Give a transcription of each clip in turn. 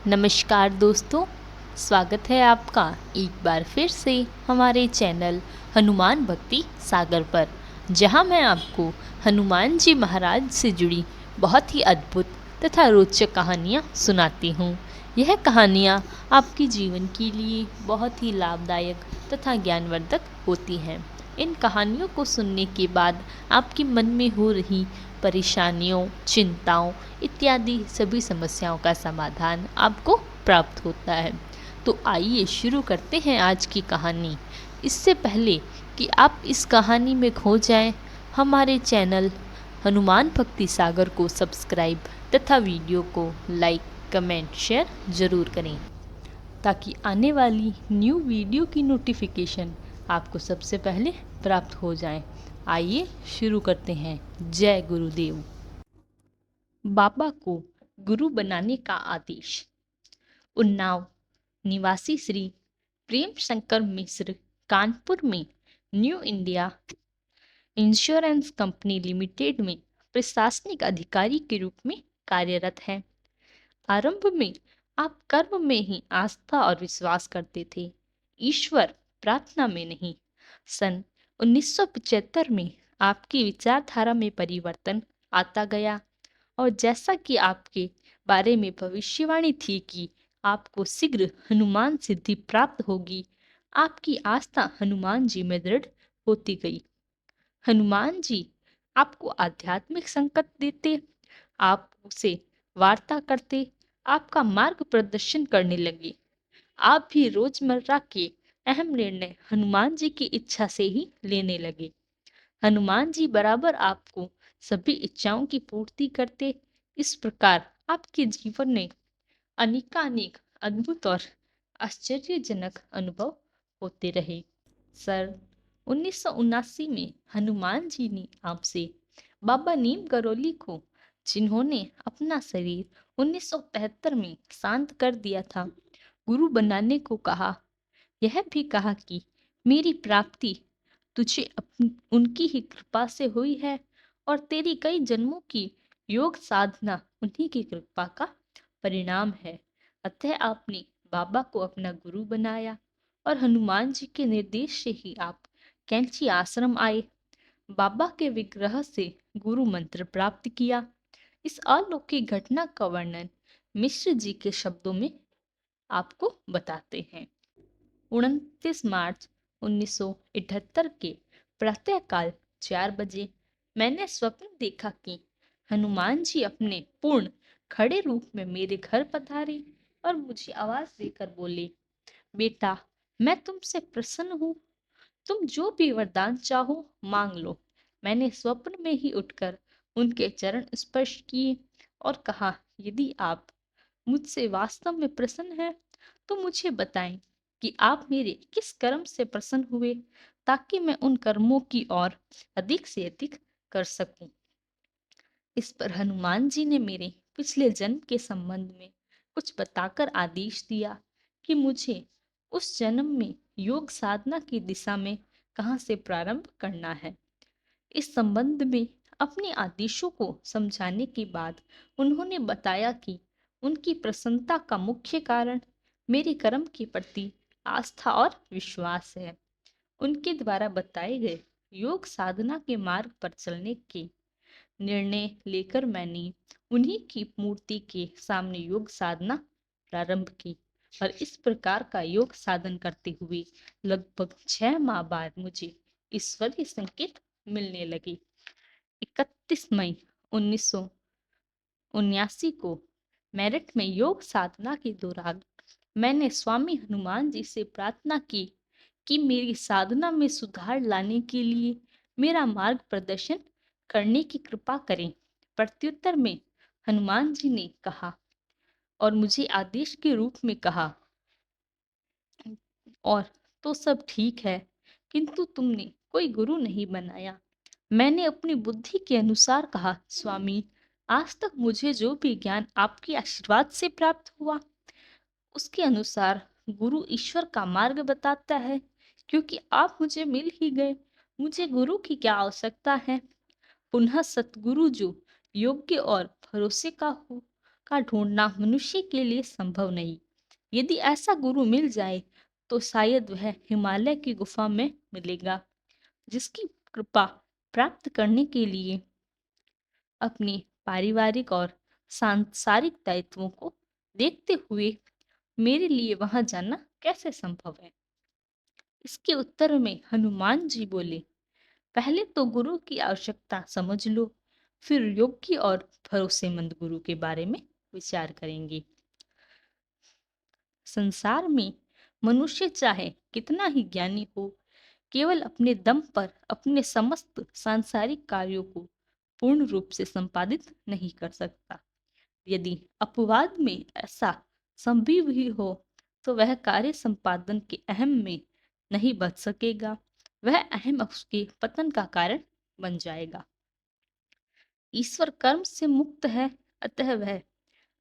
नमस्कार दोस्तों, स्वागत है आपका एक बार फिर से हमारे चैनल हनुमान भक्ति सागर पर, जहां मैं आपको हनुमान जी महाराज से जुड़ी बहुत ही अद्भुत तथा रोचक कहानियां सुनाती हूं। यह कहानियां आपके जीवन के लिए बहुत ही लाभदायक तथा ज्ञानवर्धक होती हैं। इन कहानियों को सुनने के बाद आपके मन में हो रही परेशानियों, चिंताओं इत्यादि सभी समस्याओं का समाधान आपको प्राप्त होता है। तो आइए शुरू करते हैं आज की कहानी। इससे पहले कि आप इस कहानी में खो जाएं, हमारे चैनल हनुमान भक्ति सागर को सब्सक्राइब तथा वीडियो को लाइक, कमेंट, शेयर ज़रूर करें ताकि आने वाली न्यू वीडियो की नोटिफिकेशन आपको सबसे पहले प्राप्त हो जाए। आइए शुरू करते हैं। जय गुरुदेव। बाबा को गुरु बनाने का आदेश। उन्नाव निवासी श्री प्रेम शंकर मिश्र कानपुर में new India insurance company limited में प्रशासनिक अधिकारी के रूप में कार्यरत हैं। आरंभ में आप कर्म में ही आस्था और विश्वास करते थे, ईश्वर प्रार्थना में नहीं। सन 1975 में आपकी विचारधारा में परिवर्तन आता गया और जैसा कि आपके बारे में भविष्यवाणी थी कि आपको शीघ्र हनुमान सिद्धि प्राप्त होगी, आपकी आस्था हनुमान जी में दृढ़ होती गई। हनुमान जी आपको आध्यात्मिक संकट देते, आप उसे वार्ता करते, आपका मार्ग प्रदर्शन करने लगे। आप भी रोजमर्रा के अहम निर्णय हनुमान जी की इच्छा से ही लेने लगे। हनुमान जी बराबर आपको सभी इच्छाओं की पूर्ति करते। इस प्रकार आपके जीवन में अनेकानेक अद्भुत और आश्चर्यजनक अनुभव होते रहे। सर 1979 में हनुमान जी ने आपसे बाबा नीम गरोली को, जिन्होंने अपना शरीर 1975 में शांत कर दिया था, गुरु बनाने को कहा। यह भी कहा कि मेरी प्राप्ति तुझे उनकी ही कृपा से हुई है और तेरी कई जन्मों की योग साधना उन्हीं की कृपा का परिणाम है। अतः आपने बाबा को अपना गुरु बनाया और हनुमान जी के निर्देश से ही आप कैंची आश्रम आए। बाबा के विग्रह से गुरु मंत्र प्राप्त किया। इस अलौकिक घटना का वर्णन मिश्र जी के शब्दों में आपको बताते हैं। 29 मार्च 1978 के प्रातःकाल 4 बजे मैंने स्वप्न देखा कि हनुमान जी अपने पूर्ण खड़े रूप में मेरे घर पधारे और मुझे आवाज देकर बोले, बेटा, मैं तुमसे प्रसन्न हूँ, तुम जो भी वरदान चाहो मांग लो। मैंने स्वप्न में ही उठकर उनके चरण स्पर्श किए और कहा, यदि आप मुझसे वास्तव में प्रसन्न हैं तो मुझे बताएं कि आप मेरे किस कर्म से प्रसन्न हुए, ताकि मैं उन कर्मों की ओर अधिक से अधिक कर सकूं। इस पर हनुमान जी ने मेरे पिछले जन्म के संबंध में कुछ बताकर आदेश दिया कि मुझे उस जन्म में योग साधना की दिशा में कहाँ से प्रारंभ करना है। इस संबंध में अपने आदेशों को समझाने के बाद उन्होंने बताया कि उनकी प्रसन्नता का मुख्य कारण मेरे कर्म के प्रति आस्था और विश्वास है। उनके द्वारा बताए गए योग साधना के मार्ग पर चलने के निर्णय लेकर मैंने उन्हीं की मूर्ति के सामने योग साधना प्रारंभ की और इस प्रकार का योग साधन करते हुए लगभग 6 माह बाद मुझे ईश्वरीय संकेत मिलने लगे। 31 मई 1979 को मेरठ में योग साधना के दौरान मैंने स्वामी हनुमान जी से प्रार्थना की कि मेरी साधना में सुधार लाने के लिए मेरा मार्ग प्रदर्शन करने की कृपा करें। प्रत्युत्तर में हनुमान जी ने कहा और मुझे आदेश के रूप में कहा, और तो सब ठीक है, किंतु तुमने कोई गुरु नहीं बनाया। मैंने अपनी बुद्धि के अनुसार कहा, स्वामी, आज तक मुझे जो भी ज्ञान आपके आशीर्वाद से प्राप्त हुआ उसके अनुसार गुरु ईश्वर का मार्ग बताता है, क्योंकि आप मुझे मिल ही गए, मुझे गुरु की क्या आवश्यकता है। पुनः सतगुरु जो योग्य और भरोसे का हो, का ढूंढना मनुष्य के लिए संभव नहीं। यदि ऐसा गुरु मिल जाए तो शायद वह हिमालय की गुफा में मिलेगा, जिसकी कृपा प्राप्त करने के लिए अपने पारिवारिक और सांसारिक दायित्वों को देखते हुए मेरे लिए वहां जाना कैसे संभव है। इसके उत्तर में हनुमान जी बोले, पहले तो गुरु की आवश्यकता समझ लो, फिर योग्य और भरोसेमंद गुरु के बारे में विचार करेंगे। संसार में मनुष्य चाहे कितना ही ज्ञानी हो, केवल अपने दम पर अपने समस्त सांसारिक कार्यों को पूर्ण रूप से संपादित नहीं कर सकता। यदि अपवाद में ऐसा संभव ही हो तो वह कार्य संपादन के अहम में नहीं बच सकेगा, वह अहम उसके पतन का कारण बन जाएगा। ईश्वर कर्म से मुक्त है, अतः वह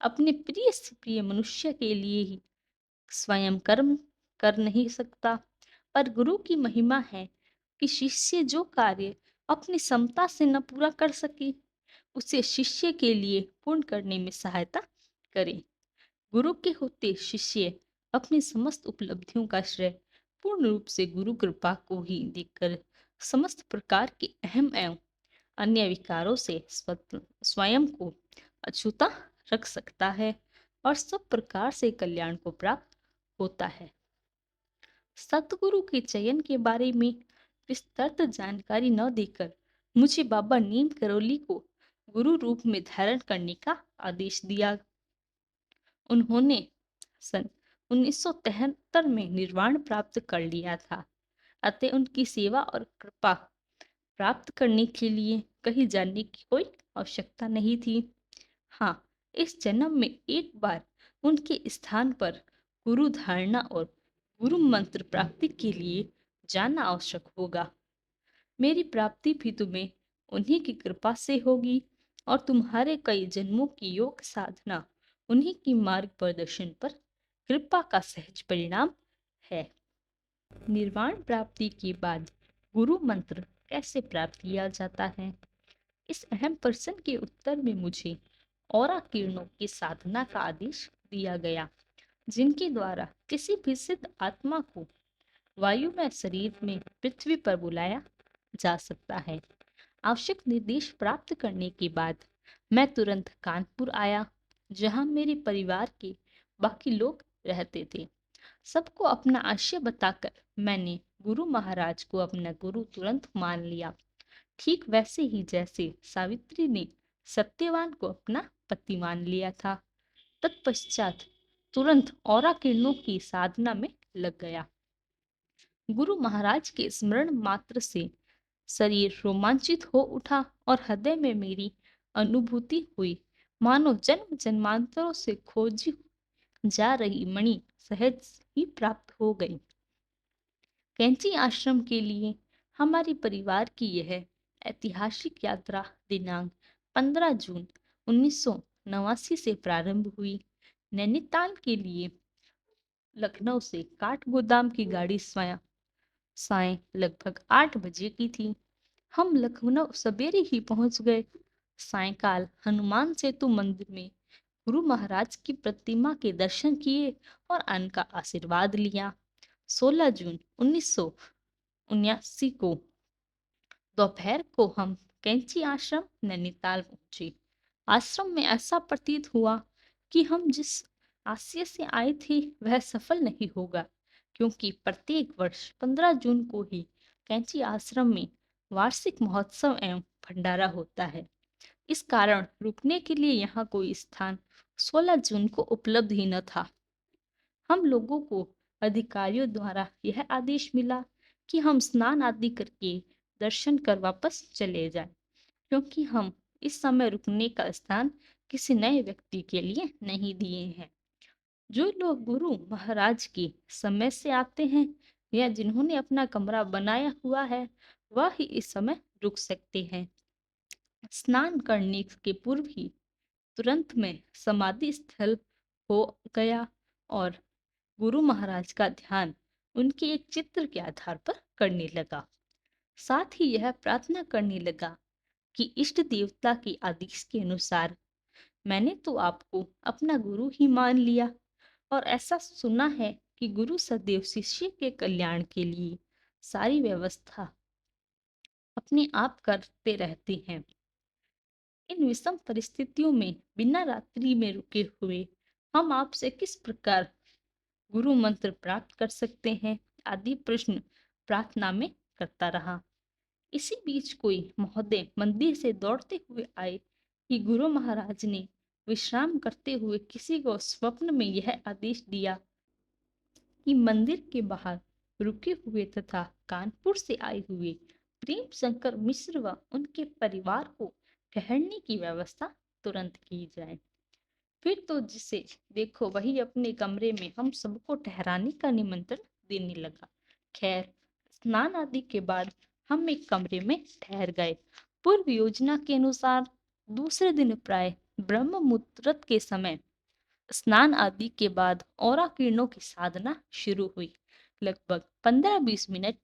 अपने प्रिय से प्रिय मनुष्य के लिए ही स्वयं कर्म कर नहीं सकता। पर गुरु की महिमा है कि शिष्य जो कार्य अपनी क्षमता से न पूरा कर सके, उसे शिष्य के लिए पूर्ण करने में सहायता करे। गुरु के होते शिष्य अपनी समस्त उपलब्धियों का श्रेय पूर्ण रूप से गुरु कृपा को ही देकर समस्त प्रकार के अहम एवं अन्य विकारों से स्वयं को अछूता रख सकता है और सब प्रकार से कल्याण को प्राप्त होता है। सतगुरु के चयन के बारे में विस्तृत जानकारी न देकर मुझे बाबा नीम करोली को गुरु रूप में धारण करने का आदेश दिया। उन्होंने सन 1973 में निर्वाण प्राप्त कर लिया था, अतः उनकी सेवा और कृपा प्राप्त करने के लिए कहीं जाने की कोई आवश्यकता नहीं थी। हाँ, इस जन्म में एक बार उनके स्थान पर गुरु धारणा और गुरु मंत्र प्राप्ति के लिए जाना आवश्यक होगा। मेरी प्राप्ति भी तुम्हें उन्हीं की कृपा से होगी और तुम्हारे कई जन्मों की योग साधना उन्हीं की मार्ग प्रदर्शन पर कृपा का सहज परिणाम है। निर्वाण प्राप्ति के बाद गुरु मंत्र कैसे प्राप्त किया जाता है, इस अहम प्रश्न के उत्तर में मुझे औरा किरणों की साधना का आदेश दिया गया, जिनके द्वारा किसी भी सिद्ध आत्मा को वायुमय शरीर में पृथ्वी पर बुलाया जा सकता है। आवश्यक निर्देश प्राप्त करने के बाद मैं तुरंत कानपुर आया, जहां मेरे परिवार के बाकी लोग रहते थे। सबको अपना आशय बताकर मैंने गुरु महाराज को अपना गुरु तुरंत मान लिया, ठीक वैसे ही जैसे सावित्री ने सत्यवान को अपना पति मान लिया था। तत्पश्चात तुरंत औरा किरणों की साधना में लग गया। गुरु महाराज के स्मरण मात्र से शरीर रोमांचित हो उठा और हृदय में मेरी अनुभूति हुई, मानो जन्म जन्मांतरों से खोजी जा रही मणि सहज ही प्राप्त हो गई। कैंची आश्रम के लिए हमारे परिवार की यह ऐतिहासिक यात्रा दिनांक 15 जून 1989 से प्रारंभ हुई। नैनीताल के लिए लखनऊ से काठ गोदाम की गाड़ी साय लगभग 8 बजे की थी। हम लखनऊ सवेरे ही पहुंच गए। सायकाल हनुमान सेतु मंदिर में गुरु महाराज की प्रतिमा के दर्शन किए और उनका आशीर्वाद लिया। 16 जून 1979 को दोपहर को हम कैंची आश्रम नैनीताल पहुंचे। आश्रम में ऐसा प्रतीत हुआ कि हम जिस आशय से आए थे वह सफल नहीं होगा, क्योंकि प्रत्येक वर्ष 15 जून को ही कैंची आश्रम में वार्षिक महोत्सव एवं भंडारा होता है। इस कारण रुकने के लिए यहाँ कोई स्थान 16 जून को उपलब्ध ही न था। हम लोगों को अधिकारियों द्वारा यह आदेश मिला कि हम स्नान आदि करके दर्शन कर वापस चले जाएं, क्योंकि हम इस समय रुकने का स्थान किसी नए व्यक्ति के लिए नहीं दिए हैं। जो लोग गुरु महाराज के समय से आते हैं या जिन्होंने अपना कमरा बनाया हुआ है, वह ही इस समय रुक सकते हैं। स्नान करने के पूर्व ही तुरंत में समाधि स्थल हो गया और गुरु महाराज का ध्यान उनके एक चित्र के आधार पर करने लगा। साथ ही यह प्रार्थना करने लगा कि इष्ट देवता के आदेश के अनुसार मैंने तो आपको अपना गुरु ही मान लिया और ऐसा सुना है कि गुरु सदैव शिष्य के कल्याण के लिए सारी व्यवस्था अपने आप करते रहते हैं। इन विषम परिस्थितियों में बिना रात्रि में रुके हुए हम आपसे किस प्रकार गुरु मंत्र प्राप्त कर सकते हैं आदि प्रश्न प्रार्थना में करता रहा। इसी बीच कोई महोदय मंदिर से दौड़ते हुए आए कि गुरु महाराज ने विश्राम करते हुए किसी को स्वप्न में यह आदेश दिया कि मंदिर के बाहर रुके हुए तथा कानपुर से आए हुए प्रेम शंकर मिश्र व उनके परिवार को ठहरने की व्यवस्था तुरंत की जाए। फिर तो जिसे देखो वही अपने कमरे में हम सबको ठहराने का निमंत्रण देने लगा। खैर, स्नान आदि के बाद हम एक कमरे में ठहर गए। पूर्व योजना के अनुसार दूसरे दिन प्राय ब्रह्म मुहूर्त के समय स्नान आदि के बाद औरा किरणों की साधना शुरू हुई। लगभग 15-20 मिनट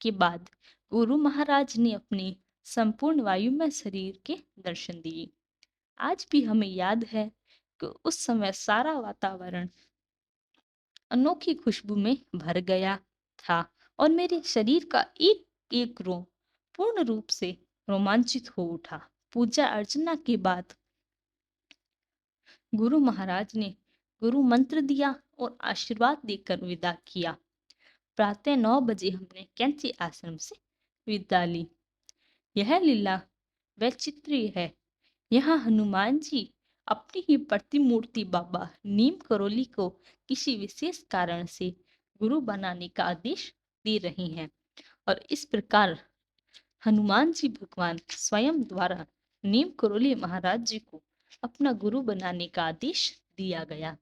के बाद गुरु महाराज ने अपने संपूर्ण वायुमय शरीर के दर्शन दिए। आज भी हमें याद है कि उस समय सारा वातावरण अनोखी खुशबू में भर गया था और मेरे शरीर का एक एक रोम पूर्ण रूप से रोमांचित हो उठा। पूजा अर्चना के बाद गुरु महाराज ने गुरु मंत्र दिया और आशीर्वाद देकर विदा किया। प्रातः 9 बजे हमने कैंची आश्रम से विदा ली। यह लीला वैचित्र्य है। यहाँ हनुमान जी अपनी ही प्रतिमूर्ति बाबा नीम करोली को किसी विशेष कारण से गुरु बनाने का आदेश दे रही हैं और इस प्रकार हनुमान जी भगवान स्वयं द्वारा नीम करोली महाराज जी को अपना गुरु बनाने का आदेश दिया गया।